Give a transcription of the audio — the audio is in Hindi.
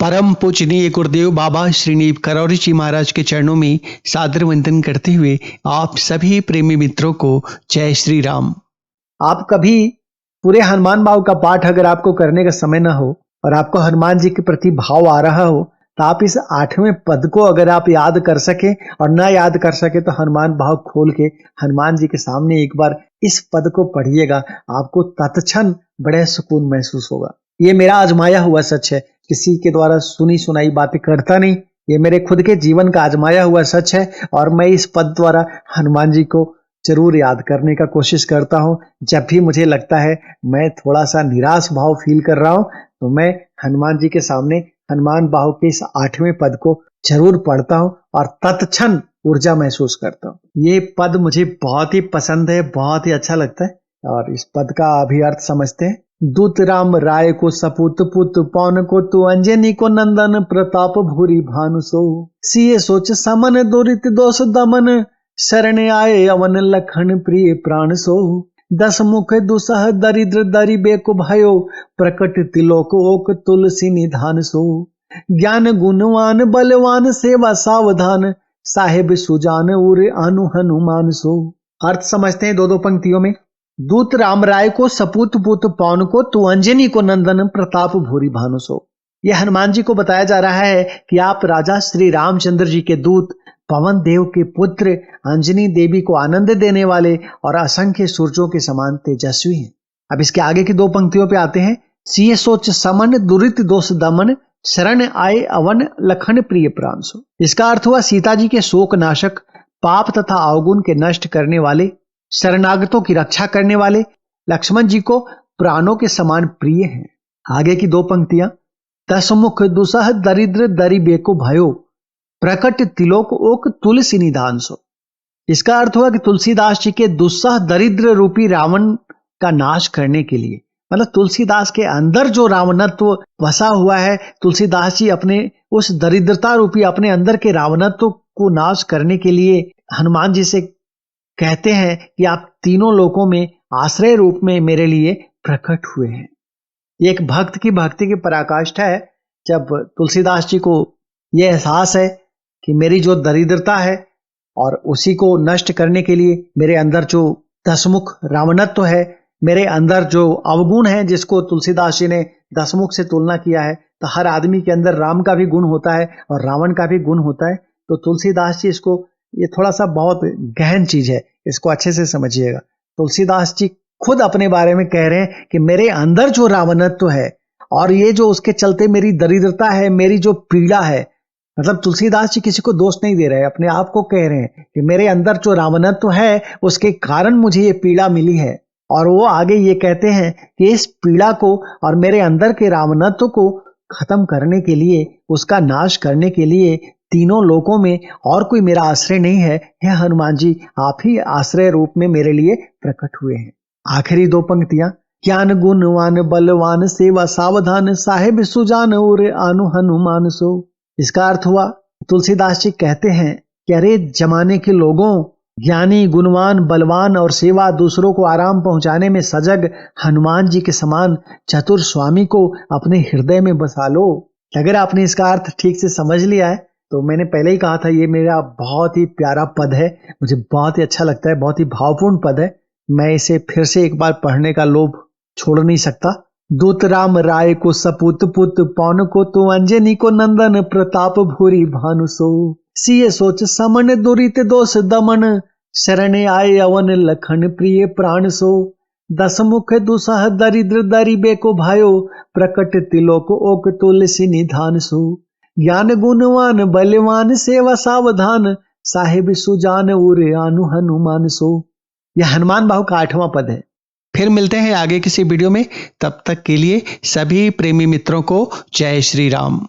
परम पूजनीय गुरुदेव बाबा श्रीनीव करौरी जी महाराज के चरणों में सादर वंदन करते हुए आप सभी प्रेमी मित्रों को जय श्री राम। आप कभी पूरे हनुमान बाहु का पाठ अगर आपको करने का समय ना हो और आपको हनुमान जी के प्रति भाव आ रहा हो तो आप इस 8वें पद को अगर आप याद कर सके और ना याद कर सके तो हनुमान बाहु खोल के हनुमान जी के सामने एक बार इस पद को पढ़िएगा। आपको तत्क्षण बड़े सुकून महसूस होगा। ये मेरा आजमाया हुआ सच है, किसी के द्वारा सुनी सुनाई बातें करता नहीं, ये मेरे खुद के जीवन का आजमाया हुआ सच है। और मैं इस पद द्वारा हनुमान जी को जरूर याद करने का कोशिश करता हूँ। जब भी मुझे लगता है मैं थोड़ा सा निराश भाव फील कर रहा हूँ तो मैं हनुमान जी के सामने हनुमान बाहु के इस 8वें पद को जरूर पढ़ता हूँ और तत्क्षण ऊर्जा महसूस करता हूँ। ये पद मुझे बहुत ही पसंद है, बहुत ही अच्छा लगता है। और इस पद का अभिअर्थ समझते हैं। दूत राम राय को सपूत पुत पौन को तू अंजनी को नंदन प्रताप भूरी भानु सो सिए सोच समन दुरित दोष दमन शरण आए अवन लखन प्रिय प्राण सो 10 मुख दुसह दरिद्र दरि बेको भयो प्रकट तिलोक ओक तुलसी निधान सो ज्ञान गुणवान बलवान सेवा सावधान साहेब सुजान उर अनु हनुमान सो। अर्थ समझते हैं दो पंक्तियों में। दूत राम राय को सपूत पुत पौन को तू अंजनी को नंदन प्रताप भूरी भानु सो। यह हनुमान जी को बताया जा रहा है कि आप राजा श्री रामचंद्र जी के दूत, पवन देव के पुत्र, अंजनी देवी को आनंद देने वाले और असंख्य सूर्यों के समान तेजस्वी हैं। अब इसके आगे की 2 पंक्तियों पे आते हैं। सिए सोच समन दुरित दोष दमन शरण आए अवन लखन प्रिय प्राण सो। इसका अर्थ हुआ सीता जी के शोक नाशक, पाप तथा अवगुण के नष्ट करने वाले, शरणागतों की रक्षा करने वाले लक्ष्मण जी को प्राणों के समान प्रिय हैं। आगे की 2 पंक्तियां। 10 मुख दुसह दरिद्र दरि बेको भयो प्रकट तिलोक ओक तुलसी निधान सो। इसका अर्थ हुआ कि तुलसीदास जी के दुस्सह दरिद्र रूपी रावण का नाश करने के लिए, मतलब तुलसीदास के अंदर जो रावणत्व बसा हुआ है, तुलसीदास जी अपने उस दरिद्रता रूपी अपने अंदर के रावणत्व को नाश करने के लिए हनुमान जी से कहते हैं कि आप तीनों लोकों में आश्रय रूप में मेरे लिए प्रकट हुए हैं। एक भक्त की भक्ति की पराकाष्ठा है जब तुलसीदास जी को यह एहसास है कि मेरी जो दरिद्रता है और उसी को नष्ट करने के लिए मेरे अंदर जो 10 मुख रावणत्व है, मेरे अंदर जो अवगुण है जिसको तुलसीदास जी ने 10 मुख से तुलना किया है, तो हर आदमी के अंदर राम का भी गुण होता है और रावण का भी गुण होता है। तो तुलसीदास जी इसको, ये थोड़ा सा बहुत गहन चीज है, इसको अच्छे से समझिएगा। तुलसीदास जी खुद अपने बारे में कह रहे हैं कि मेरे अंदर जो रावणत्व है और ये जो उसके चलते मेरी दरिद्रता है, मेरी जो पीड़ा है, मतलब तुलसीदास जी किसी को दोष नहीं दे रहे, अपने आप को कह रहे हैं कि मेरे अंदर जो रावणत्व है उसके कारण मुझे ये पीड़ा मिली है। और वो आगे ये कहते हैं कि इस पीड़ा को और मेरे अंदर के रावणत्व को खत्म करने के लिए, उसका नाश करने के लिए तीनों लोकों में और कोई मेरा आश्रय नहीं है। हे हनुमान जी, आप ही आश्रय रूप में मेरे लिए प्रकट हुए हैं। आखिरी 2 पंक्तियां। ज्ञान गुणवान बलवान सेवा सावधान साहेब सुजान उर अनु हनुमान सो। इसका अर्थ हुआ तुलसीदास जी कहते हैं कि अरे जमाने के लोगों, ज्ञानी गुणवान बलवान और सेवा दूसरों को आराम पहुंचाने में सजग हनुमान जी के समान चतुर स्वामी को अपने हृदय में बसा लो। अगर आपने इसका अर्थ ठीक से समझ लिया है तो मैंने पहले ही कहा था ये मेरा बहुत ही प्यारा पद है, मुझे बहुत ही अच्छा लगता है, बहुत ही भावपूर्ण पद है। मैं इसे फिर से एक बार पढ़ने का लोभ छोड़ नहीं सकता। दूत राम राय को सपूत पुत पौन को तू अंजनी को नंदन प्रताप भूरी भानु सो सिए सोच समन दुरित दोष दमन शरण आए अवन लखन प्रिय प्राण सो 10 मुख दुसह दरिद्र दरि बेको भयो प्रकट तिलोक ओक तुलसी निधान सो ज्ञान गुणवान बलवान सेवा सावधान साहेब सुजान उरे अनु हनुमान सो। यह हनुमान बाहु का 8वां पद है। फिर मिलते हैं आगे किसी वीडियो में, तब तक के लिए सभी प्रेमी मित्रों को जय श्री राम।